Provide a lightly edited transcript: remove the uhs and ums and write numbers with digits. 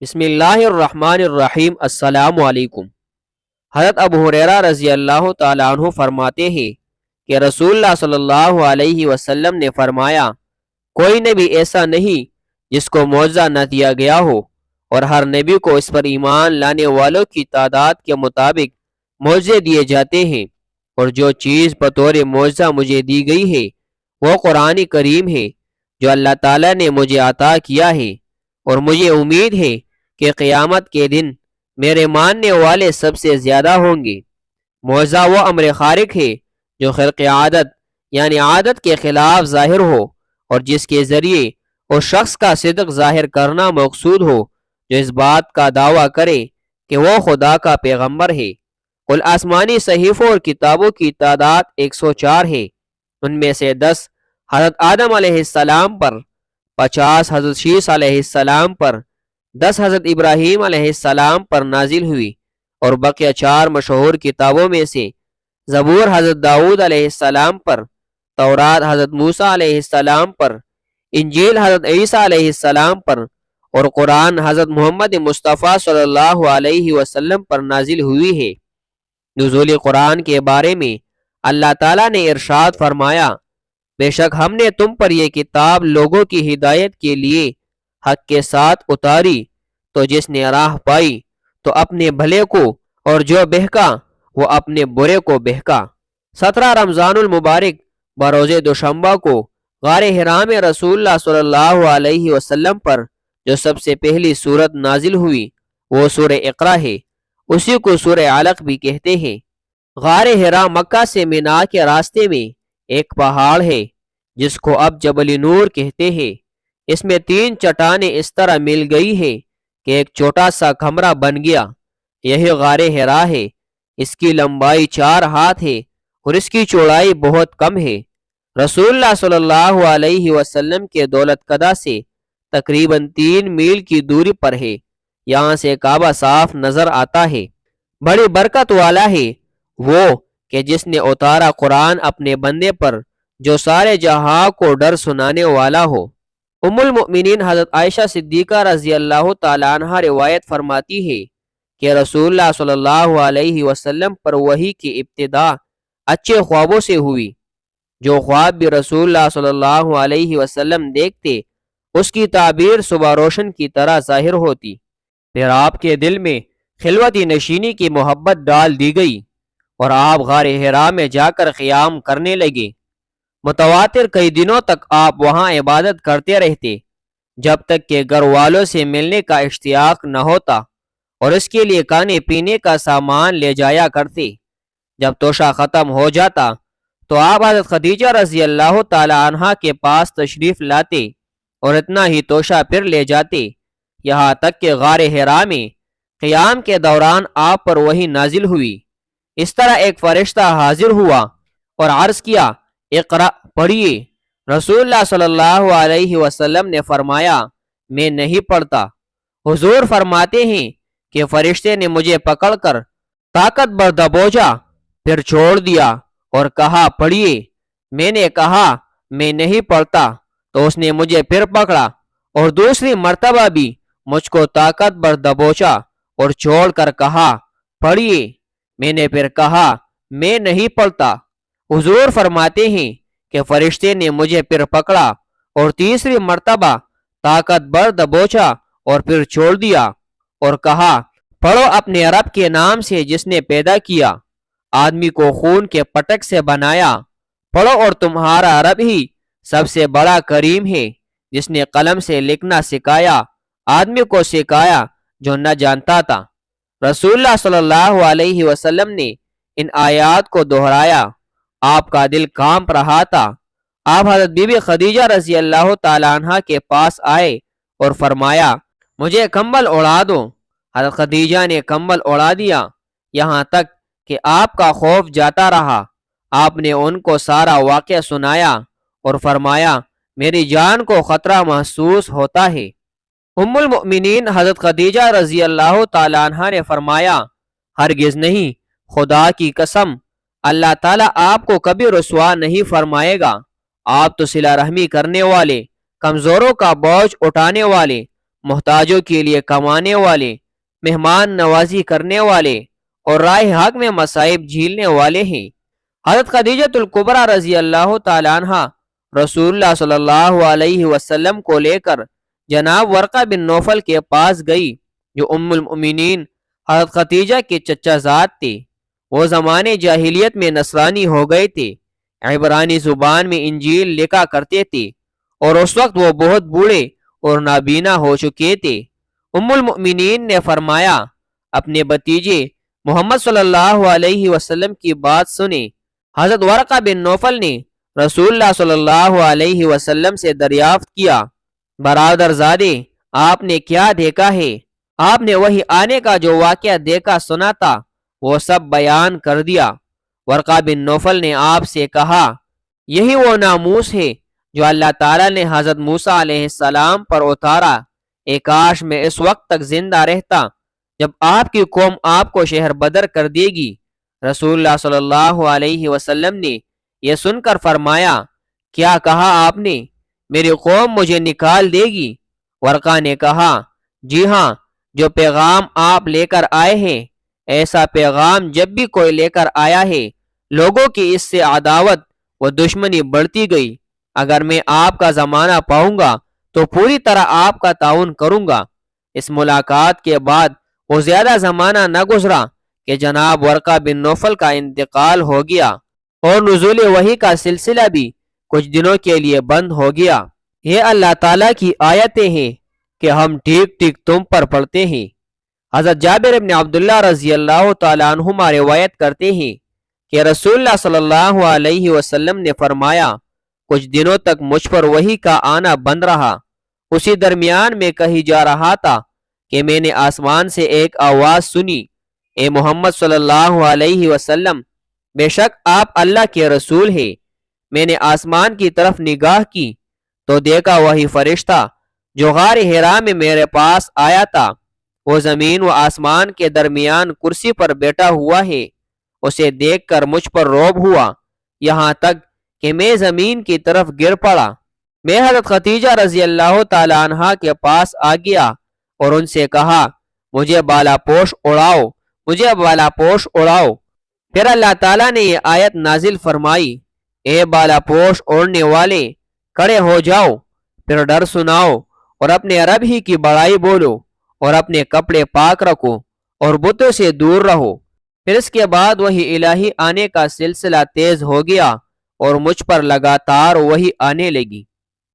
بسم اللہ الرحمن الرحیم۔ السلام علیکم۔ حضرت ابو ہریرہ رضی اللہ تعالیٰ عنہ فرماتے ہیں کہ رسول اللہ صلی اللہ علیہ وسلم نے فرمایا، کوئی نبی ایسا نہیں جس کو معجزہ نہ دیا گیا ہو، اور ہر نبی کو اس پر ایمان لانے والوں کی تعداد کے مطابق معجزے دیے جاتے ہیں، اور جو چیز بطور معجزہ مجھے دی گئی ہے وہ قرآن کریم ہے جو اللہ تعالیٰ نے مجھے عطا کیا ہے، اور مجھے امید ہے کہ قیامت کے دن میرے ماننے والے سب سے زیادہ ہوں گے۔ معجزہ وہ امر خارق ہے جو خرق عادت یعنی عادت کے خلاف ظاہر ہو، اور جس کے ذریعے اس شخص کا صدق ظاہر کرنا مقصود ہو جو اس بات کا دعویٰ کرے کہ وہ خدا کا پیغمبر ہے۔ کل آسمانی صحیفوں اور کتابوں کی تعداد 104 ہے، ان میں سے 10 حضرت آدم علیہ السلام پر، 50 حضرت شیس علیہ السلام پر، 10 حضرت ابراہیم علیہ السلام پر نازل ہوئی، اور بقیہ 4 مشہور کتابوں میں سے زبور حضرت داؤد علیہ السلام پر، تورات حضرت موسیٰ علیہ السلام پر، انجیل حضرت عیسیٰ علیہ السلام پر، اور قرآن حضرت محمد مصطفیٰ صلی اللہ علیہ وسلم پر نازل ہوئی ہے۔ نزول قرآن کے بارے میں اللہ تعالیٰ نے ارشاد فرمایا، بے شک ہم نے تم پر یہ کتاب لوگوں کی ہدایت کے لیے حق کے ساتھ اتاری، تو جس نے راہ پائی تو اپنے بھلے کو، اور جو بہکا وہ اپنے برے کو بہکا۔ 17 رمضان المبارک بروز دوشنبہ کو غار حرا میں رسول اللہ صلی اللہ علیہ وسلم پر جو سب سے پہلی سورت نازل ہوئی وہ سورہ اقرا ہے، اسی کو سورہ علق بھی کہتے ہیں۔ غار حرا مکہ سے مینا کے راستے میں ایک پہاڑ ہے جس کو اب جبل نور کہتے ہیں۔ اس میں 3 چٹانیں اس طرح مل گئی ہے کہ ایک چھوٹا سا کمرہ بن گیا، یہی غار حرا ہے۔ اس کی لمبائی 4 ہاتھ ہے اور اس کی چوڑائی بہت کم ہے۔ رسول اللہ صلی اللہ علیہ وسلم کے دولت قدہ سے تقریباً 3 میل کی دوری پر ہے۔ یہاں سے کعبہ صاف نظر آتا ہے۔ بڑی برکت والا ہے وہ کہ جس نے اتارا قرآن اپنے بندے پر جو سارے جہاں کو ڈر سنانے والا ہو۔ ام المؤمنین حضرت عائشہ صدیقہ رضی اللہ تعالیٰ عنہ روایت فرماتی ہے کہ رسول اللہ صلی اللہ علیہ وسلم پر وحی کی ابتدا اچھے خوابوں سے ہوئی۔ جو خواب بھی رسول اللہ صلی اللہ علیہ وسلم دیکھتے اس کی تعبیر صبح روشن کی طرح ظاہر ہوتی۔ پھر آپ کے دل میں خلوتی نشینی کی محبت ڈال دی گئی اور آپ غار حرا میں جا کر قیام کرنے لگے۔ متواتر کئی دنوں تک آپ وہاں عبادت کرتے رہتے جب تک کہ گھر والوں سے ملنے کا اشتیاق نہ ہوتا، اور اس کے لیے کھانے پینے کا سامان لے جایا کرتے۔ جب توشہ ختم ہو جاتا تو آپ حضرت خدیجہ رضی اللہ تعالی عنہا کے پاس تشریف لاتے اور اتنا ہی توشہ پھر لے جاتے، یہاں تک کہ غار حرا میں قیام کے دوران آپ پر وحی نازل ہوئی۔ اس طرح ایک فرشتہ حاضر ہوا اور عرض کیا، اقرأ پڑھیے۔ رسول اللہ صلی اللہ علیہ وسلم نے فرمایا، میں نہیں پڑھتا۔ حضور فرماتے ہیں کہ فرشتے نے مجھے پکڑ کر طاقت بر دبوچا، پھر چھوڑ دیا اور کہا پڑھیے۔ میں نے کہا میں نہیں پڑھتا، تو اس نے مجھے پھر پکڑا اور دوسری مرتبہ بھی مجھ کو طاقت بر دبوچا اور چھوڑ کر کہا پڑھیے۔ میں نے پھر کہا میں نہیں پڑھتا۔ حضور فرماتے ہیں کہ فرشتے نے مجھے پھر پکڑا اور تیسری مرتبہ طاقت بر دبوچا اور پھر چھوڑ دیا اور کہا پڑھو اپنے رب کے نام سے جس نے پیدا کیا، آدمی کو خون کے پٹک سے بنایا۔ پڑھو اور تمہارا رب ہی سب سے بڑا کریم ہے جس نے قلم سے لکھنا سکھایا، آدمی کو سکھایا جو نہ جانتا تھا۔ رسول اللہ صلی اللہ علیہ وسلم نے ان آیات کو دہرایا۔ آپ کا دل کانپ رہا تھا۔ آپ حضرت بی بی خدیجہ رضی اللہ تعالیٰ عنہ کے پاس آئے اور فرمایا، مجھے کمبل اڑا دو۔ حضرت خدیجہ نے کمبل اڑا دیا، یہاں تک کہ آپ کا خوف جاتا رہا۔ آپ نے ان کو سارا واقعہ سنایا اور فرمایا، میری جان کو خطرہ محسوس ہوتا ہے۔ ام المؤمنین حضرت خدیجہ رضی اللہ تعالیٰ عنہ نے فرمایا، ہرگز نہیں، خدا کی قسم، اللہ تعالیٰ آپ کو کبھی رسوا نہیں فرمائے گا۔ آپ تو صلہ رحمی کرنے والے، کمزوروں کا بوجھ اٹھانے والے، محتاجوں کے لیے کمانے والے، مہمان نوازی کرنے والے اور راہ حق میں مصائب جھیلنے والے ہیں۔ حضرت خدیجہ الکبریٰ رضی اللہ تعالیٰ عنہ رسول اللہ صلی اللہ علیہ وسلم کو لے کر جناب ورقہ بن نوفل کے پاس گئی، جو ام المؤمنین حضرت خدیجہ کے چچا زاد تھے۔ وہ زمانے جاہلیت میں نصرانی ہو گئے تھے، عبرانی زبان میں انجیل لکھا کرتے تھے، اور اس وقت وہ بہت بوڑھے اور نابینا ہو چکے تھے۔ ام المؤمنین نے فرمایا، اپنے بھتیجے محمد صلی اللہ علیہ وسلم کی بات سنیں۔ حضرت ورقہ بن نوفل نے رسول اللہ صلی اللہ علیہ وسلم سے دریافت کیا، برادر زادے، آپ نے کیا دیکھا ہے؟ آپ نے وہی آنے کا جو واقعہ دیکھا سنا تھا وہ سب بیان کر دیا۔ ورقہ بن نوفل نے آپ سے کہا، یہی وہ ناموس ہے جو اللہ تعالیٰ نے حضرت موسیٰ علیہ السلام پر اتارا۔ اے کاش میں اس وقت تک زندہ رہتا جب آپ کی قوم آپ کو شہر بدر کر دے گی۔ رسول اللہ صلی اللہ علیہ وسلم نے یہ سن کر فرمایا، کیا کہا آپ نے؟ میری قوم مجھے نکال دے گی؟ ورقہ نے کہا، جی ہاں، جو پیغام آپ لے کر آئے ہیں، ایسا پیغام جب بھی کوئی لے کر آیا ہے، لوگوں کی اس سے عداوت و دشمنی بڑھتی گئی۔ اگر میں آپ کا زمانہ پاؤں گا تو پوری طرح آپ کا تعاون کروں گا۔ اس ملاقات کے بعد وہ زیادہ زمانہ نہ گزرا کہ جناب ورقہ بن نوفل کا انتقال ہو گیا، اور نزول وحی کا سلسلہ بھی کچھ دنوں کے لیے بند ہو گیا۔ یہ اللہ تعالیٰ کی آیتیں ہیں کہ ہم ٹھیک ٹھیک تم پر پڑھتے ہیں۔ حضرت جابر بن عبداللہ رضی اللہ تعالیٰ عنہما روایت کرتے ہیں کہ رسول اللہ صلی اللہ علیہ وسلم نے فرمایا، کچھ دنوں تک مجھ پر وحی کا آنا بند رہا۔ اسی درمیان میں کہی جا رہا تھا کہ میں نے آسمان سے ایک آواز سنی، اے محمد صلی اللہ علیہ وسلم، بے شک آپ اللہ کے رسول ہیں۔ میں نے آسمان کی طرف نگاہ کی تو دیکھا وہی فرشتہ جو غار حرا میں میرے پاس آیا تھا، وہ زمین و آسمان کے درمیان کرسی پر بیٹھا ہوا ہے۔ اسے دیکھ کر مجھ پر رعب ہوا، یہاں تک کہ میں زمین کی طرف گر پڑا۔ میں حضرت خدیجہ رضی اللہ تعالیٰ عنہ کے پاس آ گیا اور ان سے کہا، مجھے بالا پوش اڑاؤ، مجھے بالا پوش اڑاؤ۔ پھر اللہ تعالیٰ نے یہ آیت نازل فرمائی، اے بالا پوش اوڑھنے والے، کھڑے ہو جاؤ، پھر ڈر سناؤ اور اپنے رب ہی کی بڑائی بولو، اور اپنے کپڑے پاک رکھو اور بتوں سے دور رہو۔ پھر اس کے بعد وہی الہی آنے کا سلسلہ تیز ہو گیا اور مجھ پر لگاتار وہی آنے لگی۔